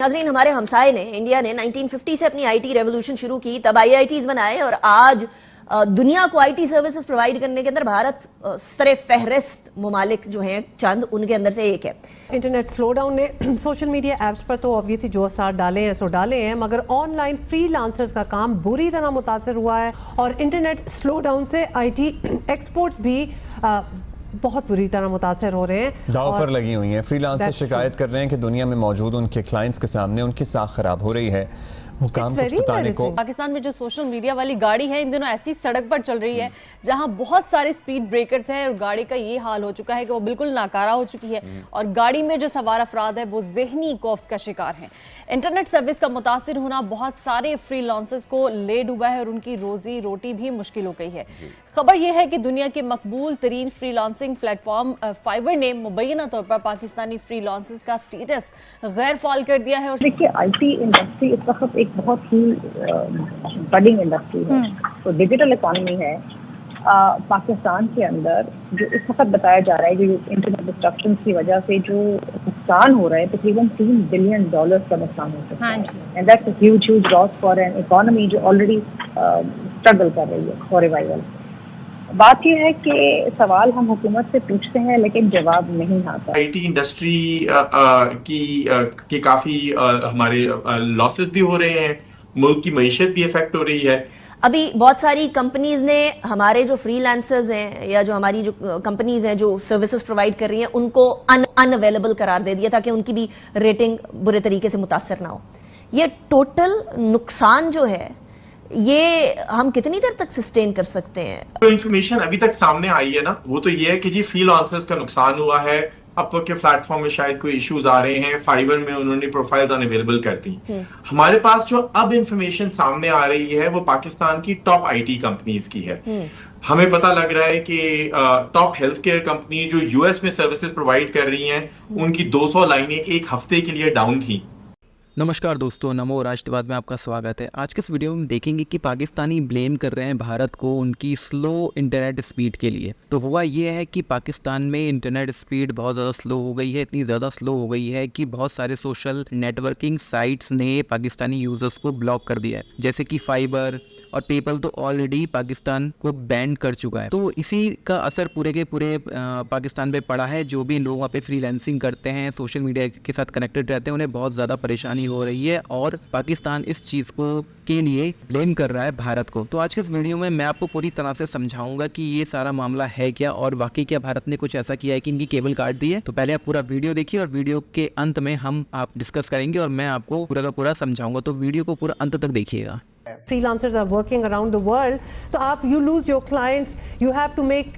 नाजरीन, हमारे हमसाए ने इंडिया ने 1950 से अपनी आईटी रेवोल्यूशन शुरू की, तब आईआईटीज बनाए और आज दुनिया को आईटी सर्विसेज प्रोवाइड करने के अंदर भारत सरे फहरिस्त मुमालिक जो हैं चंद, उनके अंदर से एक है। इंटरनेट स्लो डाउन ने सोशल मीडिया ऐप्स पर तो ऑब्वियसली जो असर डाले हैं सो डाले हैं, मगर ऑनलाइन फ्रीलांसर्स का काम बुरी तरह मुतासर हुआ है और इंटरनेट स्लो डाउन से आईटी एक्सपोर्ट्स भी बहुत बुरी तरह मुतासर हो रहे हैं। दाव पर लगी हुई हैं। फ्रीलांसर शिकायत कर रहे हैं कि दुनिया में मौजूद उनके क्लाइंट्स के सामने उनकी साख खराब हो रही है। वो काम कुछ बताने को। पाकिस्तान में जो सोशल मीडिया वाली गाड़ी है इन दिनों ऐसी सड़क पर चल रही है जहां बहुत सारे स्पीड ब्रेकर्स हैं और गाड़ी का ये हाल हो चुका है कि वो बिल्कुल नाकारा हो चुकी है और गाड़ी में जो सवार अफराद है वो ज़हनी खौफ का शिकार हैं। इंटरनेट सर्विस का मुतासिर होना बहुत सारे फ्रीलांसर्स को ले डूबा है और उनकी रोजी रोटी भी मुश्किल हो गई है। खबर यह है कि दुनिया के मकबूल तरीन फ्रीलांसिंग प्लेटफॉर्म फाइवर ने मुबैना तौर पर पाकिस्तानी फ्रीलांसर्स का स्टेटस गैर फाल कर दिया है। और देखिए, आईटी इंडस्ट्री इस वक्त एक बहुत ही बडिंग इंडस्ट्री है। तो डिजिटल इकॉनमी है पाकिस्तान के अंदर, जो इस वक्त बताया जा रहा है कि इंटरनेट डिस्ट्रक्शन की वजह से जो नुकसान हो रहा है तकरीबन $3 बिलियन का नुकसान हो सकता है। And that's a huge loss for an economy जो ऑलरेडी स्ट्रगल कर रही है फॉर रिवाइवल। बात यह है कि सवाल हम हुकूमत से पूछते हैं लेकिन जवाब नहीं आता। आईटी इंडस्ट्री की काफी हमारे लॉसेस भी हो रहे हैं, मुल्क की मईशत भी इफेक्ट हो रही है। अभी बहुत सारी कंपनीज ने हमारे जो फ्रीलांसर्स हैं या जो हमारी जो कंपनीज हैं जो सर्विसेज प्रोवाइड कर रही हैं उनको अनअवेलेबल करार दे दिया ताकि उनकी भी रेटिंग बुरे तरीके से मुतासर ना हो। ये टोटल नुकसान जो है ये हम कितनी देर तक सस्टेन कर सकते हैं? जो इन्फॉर्मेशन अभी तक सामने आई है ना, वो तो ये है कि जी फ्रीलांसर्स का नुकसान हुआ है। अपवर्क के प्लेटफॉर्म में शायद कोई इश्यूज आ रहे हैं, फाइवर में उन्होंने प्रोफाइल्स अनअवेलेबल कर दी। हमारे पास जो अब इंफॉर्मेशन सामने आ रही है वो पाकिस्तान की टॉप आईटी कंपनीज की है। हमें पता लग रहा है कि टॉप हेल्थ केयर कंपनी जो यूएस में सर्विसेज प्रोवाइड कर रही हैं, उनकी 200 लाइनें एक हफ्ते के लिए डाउन थी। नमस्कार दोस्तों, नमो राष्ट्रवाद में आपका स्वागत है। आज के इस वीडियो में हम देखेंगे कि पाकिस्तानी ब्लेम कर रहे हैं भारत को उनकी स्लो इंटरनेट स्पीड के लिए। तो हुआ ये है कि पाकिस्तान में इंटरनेट स्पीड बहुत ज़्यादा स्लो हो गई है, इतनी ज़्यादा स्लो हो गई है कि बहुत सारे सोशल नेटवर्किंग साइट्स ने पाकिस्तानी यूज़र्स को ब्लॉक कर दिया है, जैसे कि फाइबर और पेपल तो ऑलरेडी पाकिस्तान को बैन कर चुका है। तो इसी का असर पूरे के पूरे पाकिस्तान पे पड़ा है। जो भी लोग वहाँ पे फ्रीलांसिंग करते हैं, सोशल मीडिया के साथ कनेक्टेड रहते हैं, उन्हें बहुत ज़्यादा परेशानी हो रही है और पाकिस्तान इस चीज़ को के लिए ब्लेम कर रहा है भारत को। तो आज के इस वीडियो में मैं आपको पूरी तरह से समझाऊंगा कि ये सारा मामला है क्या और वाकई क्या भारत ने कुछ ऐसा किया है कि इनकी केबल काट दी है। तो पहले आप पूरा वीडियो देखिए और वीडियो के अंत में हम आप डिस्कस करेंगे और मैं आपको पूरा का पूरा समझाऊंगा। तो वीडियो को पूरा अंत तक देखिएगा। Freelancers are working around the world, तो आप you lose your clients, you have to make,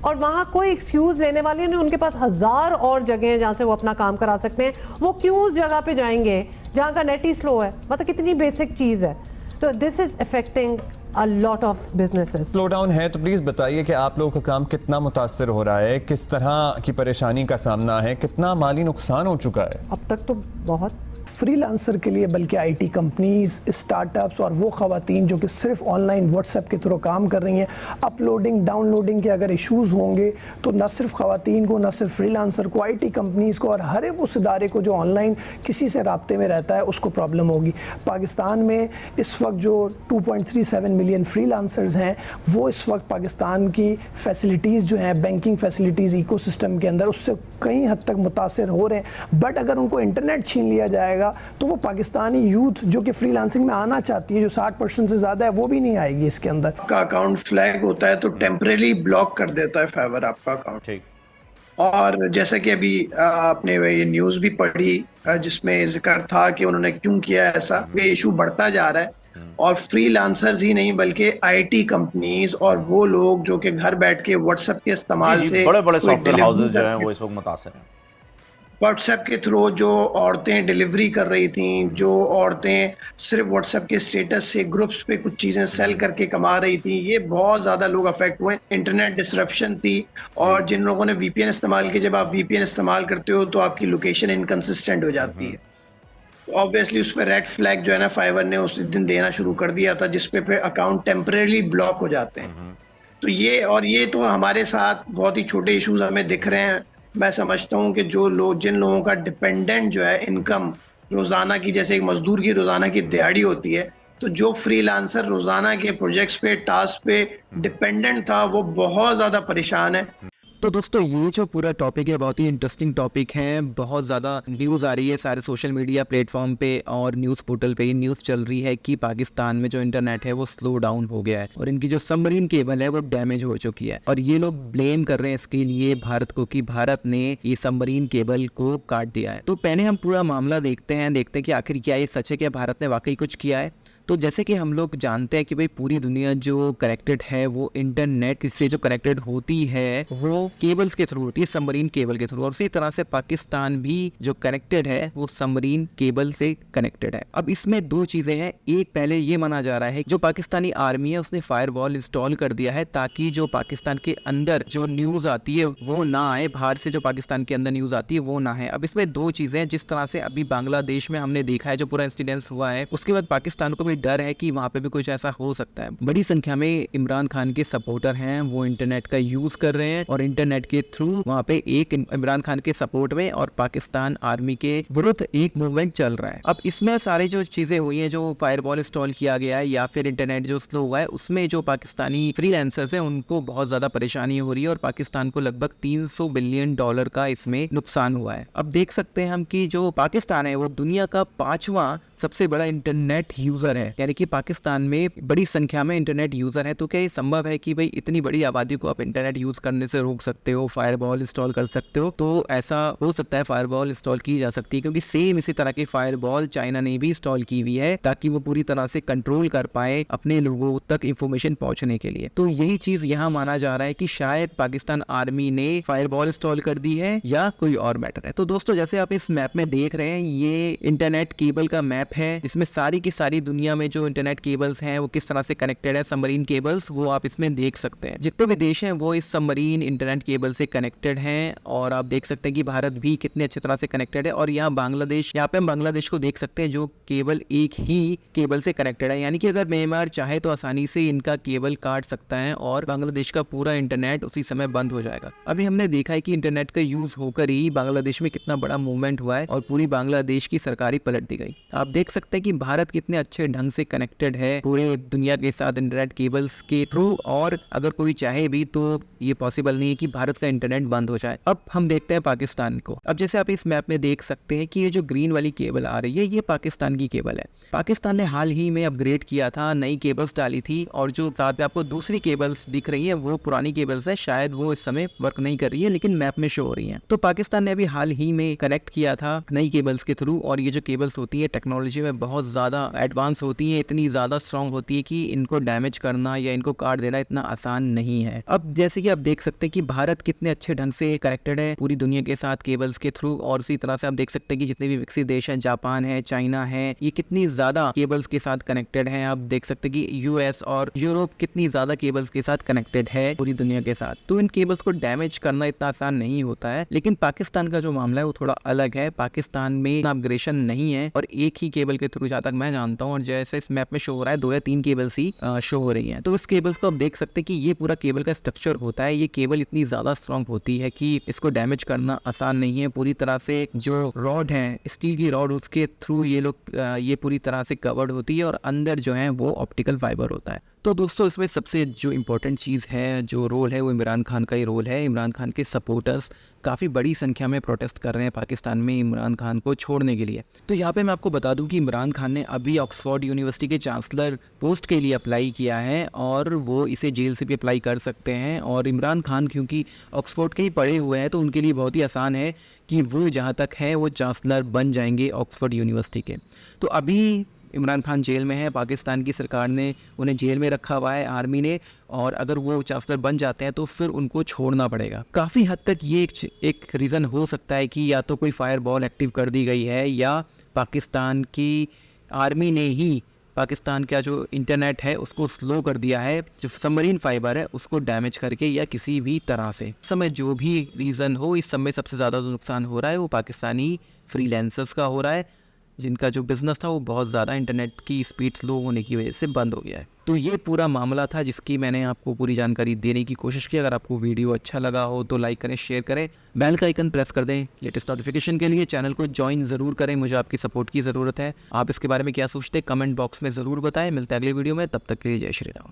और वहाँ कोई एक्सक्यूज लेने वाले नहीं। उनके पास हजार और जगह हैं जहाँ से वो अपना काम करा सकते हैं। वो क्यों उस जगह पे जाएंगे जहाँ का नेट ही स्लो है? मतलब कितनी बेसिक चीज़ है। तो this is affecting a lot of businesses. Slow down है तो प्लीज बताइए कि आप लोगों का काम कितना मुतासर हो रहा है, किस तरह की परेशानी का सामना है, कितना माली नुकसान हो चुका है? अब तक तो बहुत फ्रीलांसर के लिए, बल्कि आईटी कंपनीज, स्टार्टअप्स और वो ख़वातीन जो कि सिर्फ ऑनलाइन व्हाट्सएप के थ्रू काम कर रही हैं, अपलोडिंग डाउनलोडिंग के अगर इश्यूज़ होंगे तो न सिर्फ ख़वातीन को, न सिर्फ फ्रीलांसर को, आईटी कंपनीज़ को और हर एक उस इदारे को जो ऑनलाइन किसी से राब्ते में रहता है उसको प्रॉब्लम होगी। पाकिस्तान में इस वक्त जो 2.37 मिलियन फ्रीलांसर्स हैं वो इस वक्त पाकिस्तान की फैसिलिटीज़ जो हैं, बैंकिंग फैसिलिटीज़ इकोसिस्टम के अंदर, उससे कई हद तक मुतासर हो रहे हैं। बट अगर उनको इंटरनेट छीन लिया जाएगा तो वो पाकिस्तानी यूथ जो कि फ्रीलांसिंग में आना चाहती है, जो 60% से ज्यादा है, वो भी नहीं आएगी इसके अंदर। आपका अकाउंट फ्लैग होता है तो टेम्परेरी ब्लॉक कर देता है फाइवर आपका अकाउंट। ठीक। और जैसे कि अभी आपने ये न्यूज भी पढ़ी जिसमें जिक्र था कि उन्होंने क्यों किया ऐसा, ये इशू बढ़ता जा रहा है और फ्रीलांसर्स ही नहीं बल्कि आईटी कंपनीज और वो लोग जो कि घर बैठ के व्हाट्सएप के इस्तेमाल से बड़े-बड़े सॉफ्टवेयर हाउसेस जो हैं वो इस वक्त मुतासिर हैं। व्हाट्सएप के थ्रू जो औरतें डिलीवरी कर रही थी, जो औरतें सिर्फ व्हाट्सएप के स्टेटस से ग्रुप्स पे कुछ चीज़ें सेल करके कमा रही थी, ये बहुत ज़्यादा लोग अफेक्ट हुए। इंटरनेट डिसरप्शन थी और जिन लोगों ने वीपीएन इस्तेमाल किया, जब आप वीपीएन इस्तेमाल करते हो तो आपकी लोकेशन इनकंसिस्टेंट हो जाती है। ऑब्वियसली उस पर रेड फ्लैग जो है ना फाइवर ने उस दिन देना शुरू कर दिया था, जिसपे फिर अकाउंट टेम्परेरी ब्लॉक हो जाते हैं। तो ये तो हमारे साथ बहुत ही छोटे इश्यूज हमें दिख रहे हैं। मैं समझता हूँ कि जिन लोगों का डिपेंडेंट जो है इनकम रोजाना की, जैसे एक मजदूर की रोजाना की दिहाड़ी होती है, तो जो फ्रीलांसर रोजाना के प्रोजेक्ट्स पे, टास्क पे डिपेंडेंट था, वो बहुत ज्यादा परेशान है। तो दोस्तों ये जो पूरा टॉपिक है बहुत ही इंटरेस्टिंग टॉपिक है। बहुत ज़्यादा न्यूज़ आ रही है सारे सोशल मीडिया प्लेटफॉर्म पे और न्यूज़ पोर्टल पे ये न्यूज़ चल रही है कि पाकिस्तान में जो इंटरनेट है वो स्लो डाउन हो गया है और इनकी जो सबमरीन केबल है वो डैमेज हो चुकी है। और ये लोग ब्लेम कर रहे हैं इसके लिए भारत को कि भारत ने ये सबमरीन केबल को काट दिया है। तो पहले हम पूरा मामला देखते हैं कि आखिर क्या ये सच है, क्या भारत ने वाकई कुछ किया है। तो जैसे कि हम लोग जानते हैं कि भाई पूरी दुनिया जो कनेक्टेड है वो इंटरनेट से जो कनेक्टेड होती है वो केबल्स के थ्रू होती है, सबमरीन केबल के थ्रू। और उसी तरह से पाकिस्तान भी जो कनेक्टेड है वो सबमरीन केबल से कनेक्टेड है। अब इसमें दो चीजें हैं। एक, पहले ये माना जा रहा है जो पाकिस्तानी आर्मी है उसने फायरवॉल इंस्टॉल कर दिया है ताकि जो पाकिस्तान के अंदर जो न्यूज आती है वो ना आए, बाहर से जो पाकिस्तान के अंदर न्यूज आती है वो ना है। अब इसमें दो चीजें हैं। जिस तरह से अभी बांग्लादेश में हमने देखा है जो पूरा इंसिडेंस हुआ है, उसके बाद पाकिस्तान को भी डर है कि वहां पे भी कुछ ऐसा हो सकता है। बड़ी संख्या में इमरान खान के सपोर्टर हैं, वो इंटरनेट का यूज कर रहे हैं और इंटरनेट के थ्रू वहां पे एक इमरान खान के सपोर्ट में और पाकिस्तान आर्मी के विरुद्ध एक मूवमेंट चल रहा है। अब इसमें सारी जो चीजें हुई हैं, जो फायरवॉल इंस्टॉल किया गया है या फिर इंटरनेट जो स्लो हुआ है, उसमें जो पाकिस्तानी फ्रीलांसर्स हैं उनको बहुत ज्यादा परेशानी हो रही है और पाकिस्तान को लगभग $300 बिलियन का इसमें नुकसान हुआ है। अब देख सकते हैं हम कि जो पाकिस्तान है वो दुनिया का 5वां सबसे बड़ा इंटरनेट यूजर है, यानी कि पाकिस्तान में बड़ी संख्या में इंटरनेट यूजर है। तो क्या ये संभव है कि भाई इतनी बड़ी आबादी को आप इंटरनेट यूज करने से रोक सकते हो, फायरवॉल इंस्टॉल कर सकते हो? तो ऐसा हो सकता है, फायरवॉल इंस्टॉल की जा सकती है, क्योंकि सेम इसी तरह की फायरवॉल चाइना ने भी इंस्टॉल की हुई है ताकि वो पूरी तरह से कंट्रोल कर पाए अपने लोगों तक इंफॉर्मेशन पहुंचने के लिए। तो यही चीज यहाँ माना जा रहा है कि शायद पाकिस्तान आर्मी ने फायरवॉल इंस्टॉल कर दी है या कोई और मैटर है। तो दोस्तों जैसे आप इस मैप में देख रहे हैं, ये इंटरनेट केबल का मैप है जिसमें सारी की सारी दुनिया में जो इंटरनेट केबल्स हैं वो किस तरह से कनेक्टेड है, सबमरीन केबल्स, वो आप इसमें देख सकते हैं। जितने भी देश हैं वो इस सबमरीन इंटरनेट केबल से कनेक्टेड हैं और आप देख सकते हैं कि भारत भी कितने अच्छी तरह से कनेक्टेड है। और यहाँ बांग्लादेश, यहाँ पे हम बांग्लादेश को देख सकते हैं जो केवल एक ही केबल से कनेक्टेड है, यानी कि अगर म्यांमार चाहे तो आसानी से इनका केबल काट सकता है और बांग्लादेश का पूरा इंटरनेट उसी समय बंद हो जाएगा। अभी हमने देखा है कि इंटरनेट का यूज होकर ही बांग्लादेश में कितना बड़ा मूवमेंट हुआ है और पूरी बांग्लादेश की सरकार ही पलट दी गई। आप देख सकते हैं कि भारत कितने अच्छे ढंग से कनेक्टेड है पूरे दुनिया के साथ इंटरनेट केबल्स के थ्रू, और अगर कोई चाहे भी तो ये पॉसिबल नहीं है कि भारत का इंटरनेट बंद हो जाए। अब हम देखते हैं पाकिस्तान को। अब जैसे आप इस मैप में देख सकते हैं कि ये जो ग्रीन वाली केबल आ रही है ये पाकिस्तान की केबल है। पाकिस्तान ने हाल ही में अपग्रेड किया था, नई केबल्स डाली थी, और जो साथ में आपको दूसरी केबल्स दिख रही है वो पुरानी केबल्स है, शायद वो इस समय वर्क नहीं कर रही है लेकिन मैप में शो हो रही है। तो पाकिस्तान ने अभी हाल ही में कनेक्ट किया था नई केबल्स के थ्रू, और ये जो केबल्स होती है टेक्नोलॉजी में बहुत ज्यादा एडवांस होती है, इतनी ज्यादा स्ट्रॉन्ग होती है कि इनको डैमेज करना या इनको काट देना इतना आसान नहीं है। अब जैसे कि आप देख सकते हैं कि भारत कितने अच्छे ढंग से कनेक्टेड है पूरी दुनिया के साथ केबल्स के थ्रू, और उसी तरह से आप देख सकते हैं कि जितने भी विकसित देश हैं, जापान है, चाइना है, ये कितनी ज्यादा केबल्स के साथ कनेक्टेड है। आप देख सकते हैं कि यूएस और यूरोप कितनी ज्यादा केबल्स के साथ कनेक्टेड है पूरी दुनिया के साथ। तो इन केबल्स को डैमेज करना इतना आसान नहीं होता है, लेकिन पाकिस्तान का जो मामला है वो थोड़ा अलग है। पाकिस्तान में अपग्रेडेशन नहीं है और एक ही केबल के थ्रू, जहाँ तक मैं जानता हूँ, और जैसे इस मैप में शो हो रहा है 2 या 3 केबल्स ही शो हो रही हैं। तो इस केबल्स को आप देख सकते हैं कि ये पूरा केबल का स्ट्रक्चर होता है। ये केबल इतनी ज्यादा स्ट्रॉन्ग होती है कि इसको डैमेज करना आसान नहीं है। पूरी तरह से जो रॉड है, स्टील की रॉड, उसके थ्रू ये लोग ये पूरी तरह से कवर्ड होती है और अंदर जो है वो ऑप्टिकल फाइबर होता है। तो दोस्तों इसमें सबसे जो इम्पोर्टेंट चीज़ है, जो रोल है, वो इमरान खान का ही रोल है। इमरान खान के सपोर्टर्स काफ़ी बड़ी संख्या में प्रोटेस्ट कर रहे हैं पाकिस्तान में इमरान खान को छोड़ने के लिए। तो यहाँ पे मैं आपको बता दूं कि इमरान खान ने अभी ऑक्सफोर्ड यूनिवर्सिटी के चांसलर पोस्ट के लिए अप्लाई किया है और वो इसे जेल से भी अप्लाई कर सकते हैं। और इमरान खान क्योंकि ऑक्सफोर्ड के ही पढ़े हुए हैं तो उनके लिए बहुत ही आसान है कि वो जहाँ तक है वो चांसलर बन जाएंगे ऑक्सफोर्ड यूनिवर्सिटी के। तो अभी इमरान खान जेल में है, पाकिस्तान की सरकार ने उन्हें जेल में रखा हुआ है, आर्मी ने, और अगर वो चांसलर बन जाते हैं तो फिर उनको छोड़ना पड़ेगा। काफ़ी हद तक ये एक रीज़न हो सकता है कि या तो कोई फायर बॉल एक्टिव कर दी गई है या पाकिस्तान की आर्मी ने ही पाकिस्तान का जो इंटरनेट है उसको स्लो कर दिया है, जो सबमरीन फाइबर है उसको डैमेज करके या किसी भी तरह से। इस समय जो भी रीज़न हो, इस समय सबसे ज़्यादा जो नुकसान हो रहा है वो पाकिस्तानी फ्रीलांसर्स का हो रहा है, जिनका जो बिज़नेस था वो बहुत ज़्यादा इंटरनेट की स्पीड स्लो होने की वजह से बंद हो गया है। तो ये पूरा मामला था जिसकी मैंने आपको पूरी जानकारी देने की कोशिश की। अगर आपको वीडियो अच्छा लगा हो तो लाइक करें, शेयर करें, बेल का आइकन प्रेस कर दें लेटेस्ट नोटिफिकेशन के लिए। चैनल को ज्वाइन ज़रूर करें, मुझे आपकी सपोर्ट की ज़रूरत है। आप इसके बारे में क्या सोचते हैं कमेंट बॉक्स में ज़रूर बताएं। मिलते हैं अगले वीडियो में, तब तक के लिए जय श्री राम।